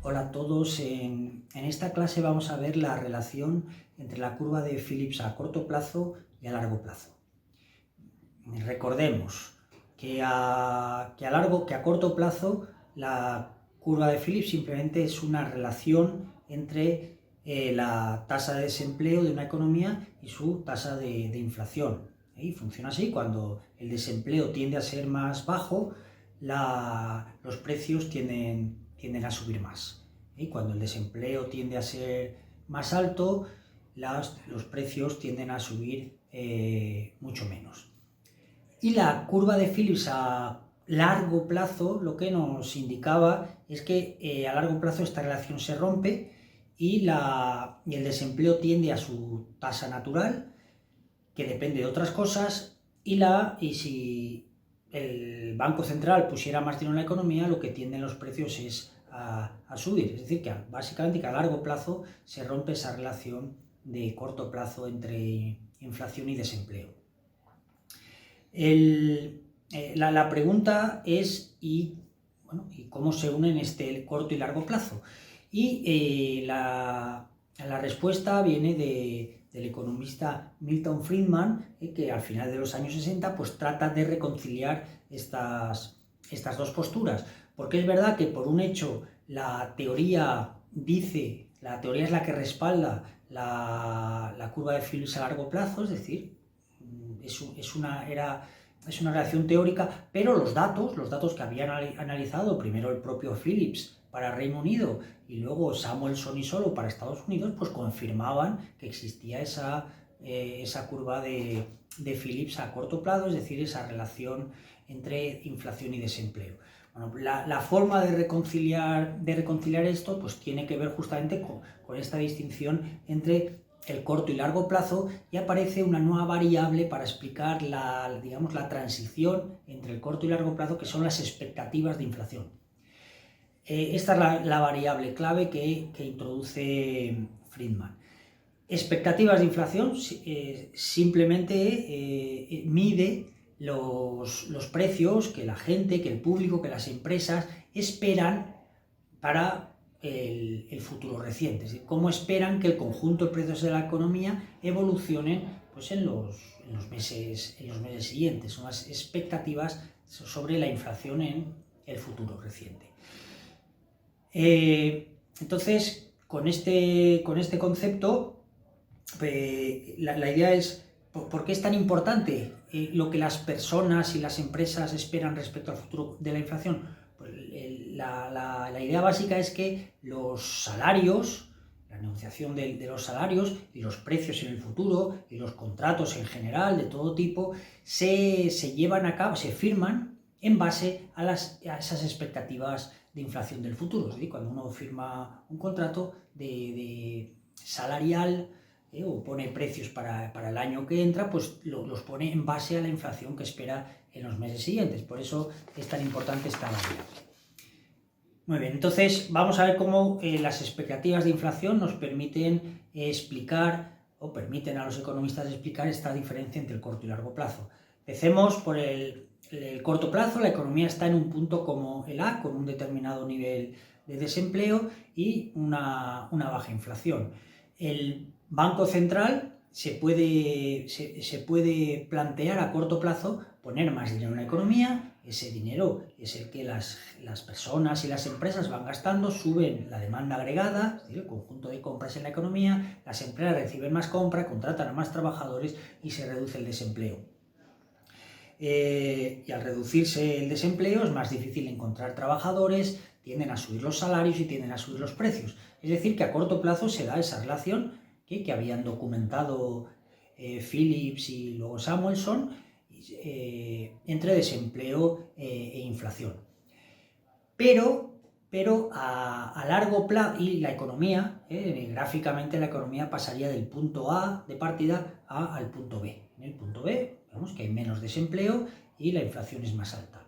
Hola a todos, en esta clase vamos a ver la relación entre la curva de Phillips a corto plazo y a largo plazo. Recordemos que a corto plazo la curva de Phillips simplemente es una relación entre la tasa de desempleo de una economía y su tasa de inflación. Y funciona así: cuando el desempleo tiende a ser más bajo, los precios tienden a subir más. Y cuando el desempleo tiende a ser más alto, los precios tienden a subir mucho menos. Y la curva de Phillips a largo plazo lo que nos indicaba es que a largo plazo esta relación se rompe y el desempleo tiende a su tasa natural, que depende de otras cosas, y si el Banco Central pusiera más dinero en la economía, lo que tienden los precios es a subir. Es decir, que básicamente que a largo plazo se rompe esa relación de corto plazo entre inflación y desempleo. La pregunta es, ¿y cómo se unen este corto y largo plazo? Y la respuesta viene del economista Milton Friedman, que al final de los años 60 pues trata de reconciliar estas dos posturas. Porque es verdad que, por un hecho, la teoría es la que respalda la curva de Phillips a largo plazo, es decir, es una relación teórica, pero los datos que habían analizado primero el propio Phillips para Reino Unido y luego Samuelson y Solow para Estados Unidos, pues confirmaban que existía esa curva de Phillips a corto plazo, es decir, esa relación entre inflación y desempleo. Bueno, la forma de reconciliar esto pues tiene que ver justamente con esta distinción entre el corto y largo plazo, y aparece una nueva variable para explicar la transición entre el corto y largo plazo, que son las expectativas de inflación. Esta es la variable clave que introduce Friedman. Expectativas de inflación simplemente mide los precios que la gente, que el público, que las empresas esperan para el futuro reciente. Es decir, cómo esperan que el conjunto de precios de la economía evolucionen pues, en los meses siguientes. Son las expectativas sobre la inflación en el futuro reciente. Entonces, con este concepto, la idea es, ¿por qué es tan importante lo que las personas y las empresas esperan respecto al futuro de la inflación? Pues la idea básica es que los salarios, la negociación de los salarios y los precios en el futuro y los contratos en general de todo tipo se llevan a cabo, se firman en base a esas expectativas de inflación del futuro. Es decir, cuando uno firma un contrato de salarial, o pone precios para el año que entra, pues los pone en base a la inflación que espera en los meses siguientes. Por eso es tan importante esta variable. Muy bien, entonces vamos a ver cómo las expectativas de inflación nos permiten explicar, o permiten a los economistas explicar, esta diferencia entre el corto y largo plazo. Empecemos por el corto plazo. La economía está en un punto como el A, con un determinado nivel de desempleo y una baja inflación. El Banco Central se puede plantear a corto plazo poner más dinero en la economía. Ese dinero es el que las personas y las empresas van gastando, suben la demanda agregada, es decir, el conjunto de compras en la economía, las empresas reciben más compra, contratan a más trabajadores y se reduce el desempleo. Y al reducirse el desempleo es más difícil encontrar trabajadores, tienden a subir los salarios y tienden a subir los precios. Es decir, que a corto plazo se da esa relación que habían documentado Phillips y luego Samuelson, entre desempleo e inflación. Pero a largo plazo, y la economía, gráficamente la economía pasaría del punto A de partida al punto B. En el punto B vemos que hay menos desempleo y la inflación es más alta.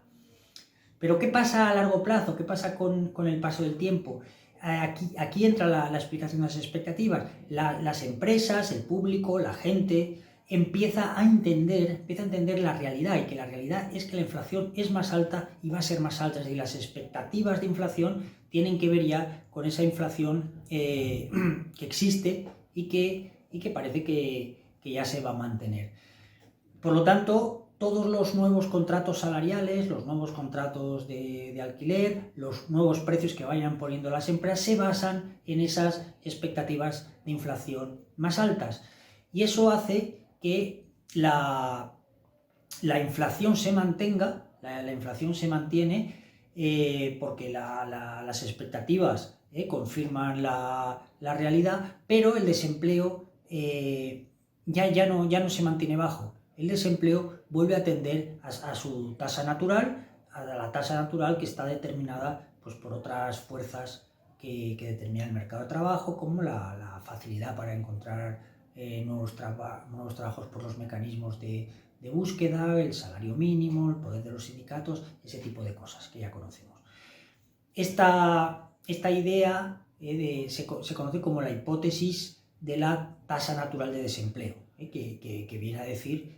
Pero ¿qué pasa a largo plazo? ¿Qué pasa con el paso del tiempo? Aquí entra la explicación de las expectativas. Las empresas, el público, la gente, empieza a entender la realidad, y que la realidad es que la inflación es más alta y va a ser más alta. Es decir, las expectativas de inflación tienen que ver ya con esa inflación que existe y que parece que ya se va a mantener. Por lo tanto, todos los nuevos contratos salariales, los nuevos contratos de alquiler, los nuevos precios que vayan poniendo las empresas se basan en esas expectativas de inflación más altas. Y eso hace que la inflación se mantenga, la inflación se mantiene porque las expectativas confirman la realidad, pero el desempleo ya no se mantiene bajo. El desempleo vuelve a tender a su tasa natural, a la tasa natural que está determinada pues, por otras fuerzas que determinan el mercado de trabajo, como la facilidad para encontrar nuevos trabajos por los mecanismos de búsqueda, el salario mínimo, el poder de los sindicatos, ese tipo de cosas que ya conocemos. Esta idea se conoce como la hipótesis de la tasa natural de desempleo, que viene a decir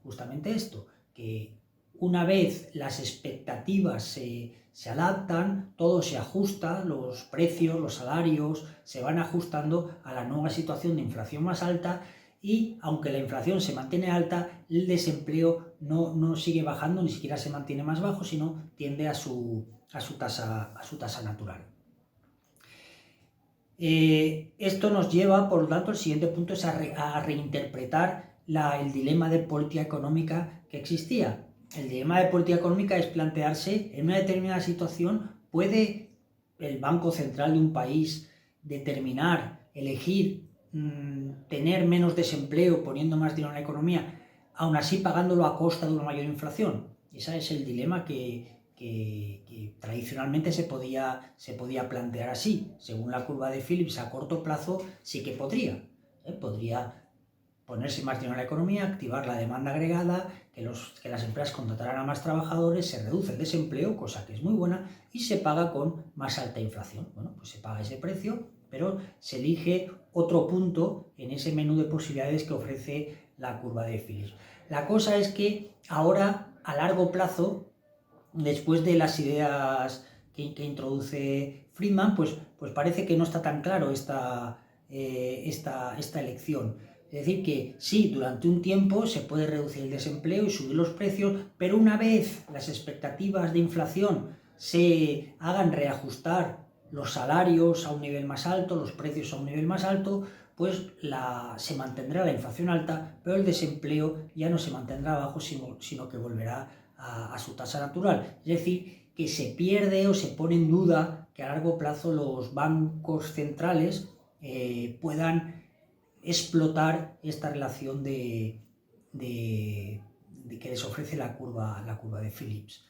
justamente esto, que una vez las expectativas se adaptan, todo se ajusta, los precios, los salarios se van ajustando a la nueva situación de inflación más alta, y aunque la inflación se mantiene alta, el desempleo no sigue bajando, ni siquiera se mantiene más bajo, sino tiende a su tasa natural. Esto nos lleva, por lo tanto, el siguiente punto es a reinterpretar el dilema de política económica que existía. El dilema de política económica es plantearse, en una determinada situación, ¿puede el Banco Central de un país determinar, elegir, tener menos desempleo poniendo más dinero en la economía, aún así pagándolo a costa de una mayor inflación? Ese es el dilema que tradicionalmente se podía plantear así. Según la curva de Phillips, a corto plazo sí que podría ponerse más dinero en la economía, activar la demanda agregada, que las empresas contrataran a más trabajadores, se reduce el desempleo, cosa que es muy buena, y se paga con más alta inflación. Bueno, pues se paga ese precio, pero se elige otro punto en ese menú de posibilidades que ofrece la curva de Phillips. La cosa es que ahora, a largo plazo, después de las ideas que introduce Friedman, pues parece que no está tan claro esta elección. Es decir, que sí, durante un tiempo se puede reducir el desempleo y subir los precios, pero una vez las expectativas de inflación se hagan reajustar los salarios a un nivel más alto, los precios a un nivel más alto, pues se mantendrá la inflación alta, pero el desempleo ya no se mantendrá bajo, sino que volverá a su tasa natural. Es decir, que se pierde o se pone en duda que a largo plazo los bancos centrales puedan explotar esta relación que les ofrece la curva de Phillips.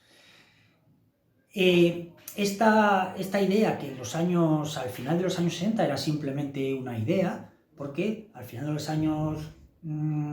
Esta idea, que al final de los años 60 era simplemente una idea, porque al final de los años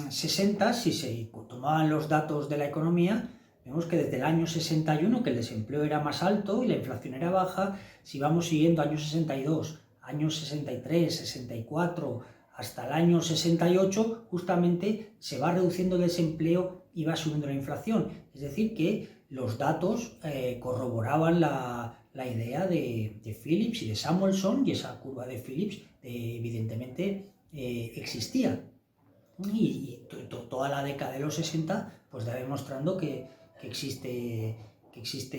60, si se tomaban los datos de la economía, vemos que desde el año 61, que el desempleo era más alto y la inflación era baja, si vamos siguiendo años 62, años 63, 64, hasta el año 68, justamente se va reduciendo el desempleo y va subiendo la inflación. Es decir, que los datos corroboraban la idea de Phillips y de Samuelson, y esa curva de Phillips evidentemente existía. Y toda la década de los 60 pues va demostrando que existe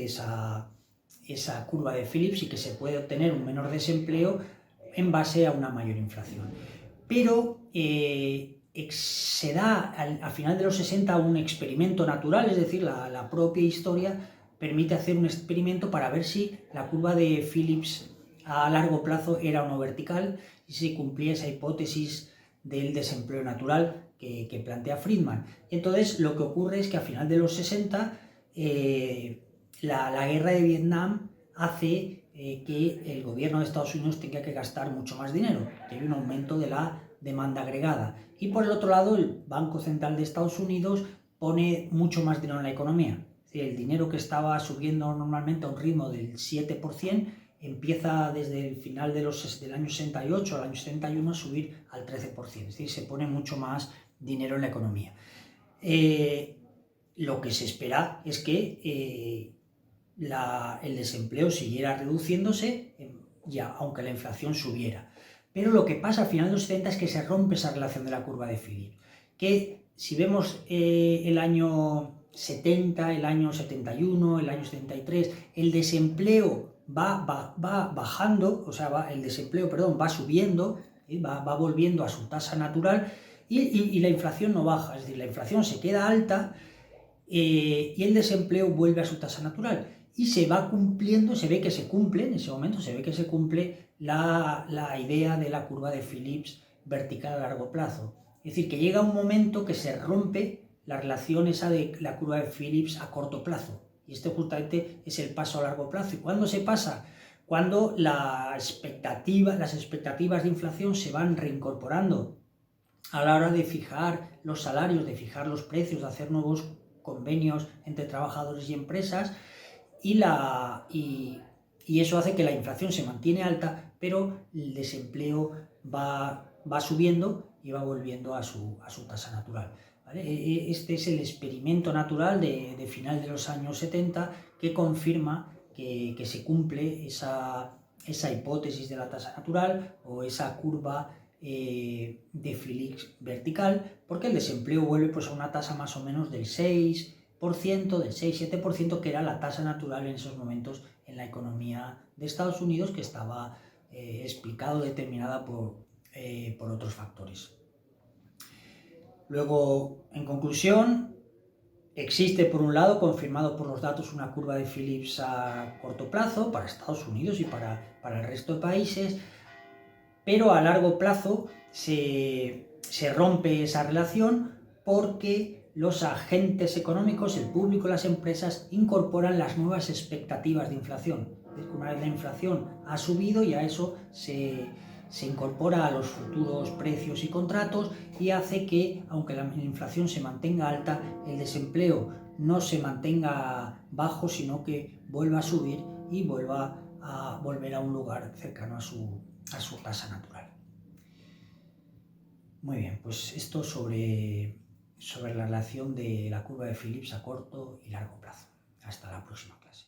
esa curva de Phillips y que se puede obtener un menor desempleo en base a una mayor inflación. Pero se da al final de los 60 un experimento natural, es decir, la propia historia permite hacer un experimento para ver si la curva de Phillips a largo plazo era o no vertical y si cumplía esa hipótesis del desempleo natural que plantea Friedman. Entonces, lo que ocurre es que a final de los 60 la guerra de Vietnam hace que el gobierno de Estados Unidos tenga que gastar mucho más dinero, que hay un aumento de la demanda agregada. Y por el otro lado, el Banco Central de Estados Unidos pone mucho más dinero en la economía. Es decir, el dinero que estaba subiendo normalmente a un ritmo del 7%, empieza desde el final del año 68 al año 71 a subir al 13%. Es decir, se pone mucho más dinero en la economía. Lo que se espera es que el desempleo siguiera reduciéndose, ya, aunque la inflación subiera. Pero lo que pasa al final de los 70 es que se rompe esa relación de la curva de Phillips, que si vemos el año 70, el año 71, el año 73, el desempleo va bajando, o sea, el desempleo, perdón, va subiendo, va volviendo a su tasa natural y la inflación no baja, es decir, la inflación se queda alta y el desempleo vuelve a su tasa natural. Y se va cumpliendo, se ve que se cumple, en ese momento se ve que se cumple la idea de la curva de Phillips vertical a largo plazo. Es decir, que llega un momento que se rompe la relación esa de la curva de Phillips a corto plazo. Y este justamente es el paso a largo plazo. ¿Y cuándo se pasa? Cuando las expectativas de inflación se van reincorporando a la hora de fijar los salarios, de fijar los precios, de hacer nuevos convenios entre trabajadores y empresas, y eso hace que la inflación se mantiene alta, pero el desempleo va subiendo y va volviendo a su tasa natural, ¿vale? Este es el experimento natural de final de los años 70 que confirma que se cumple esa hipótesis de la tasa natural o esa curva de Phillips vertical, porque el desempleo vuelve pues, a una tasa más o menos del 6%, del 6-7%, que era la tasa natural en esos momentos en la economía de Estados Unidos, que estaba explicado, determinada por otros factores. Luego, en conclusión, existe por un lado, confirmado por los datos, una curva de Phillips a corto plazo para Estados Unidos y para el resto de países, pero a largo plazo se rompe esa relación porque los agentes económicos, el público, las empresas, incorporan las nuevas expectativas de inflación. Una vez la inflación ha subido, y a eso se incorpora a los futuros precios y contratos, y hace que, aunque la inflación se mantenga alta, el desempleo no se mantenga bajo, sino que vuelva a subir y vuelva a volver a un lugar cercano a su tasa natural. Muy bien, pues esto sobre la relación de la curva de Phillips a corto y largo plazo. Hasta la próxima clase.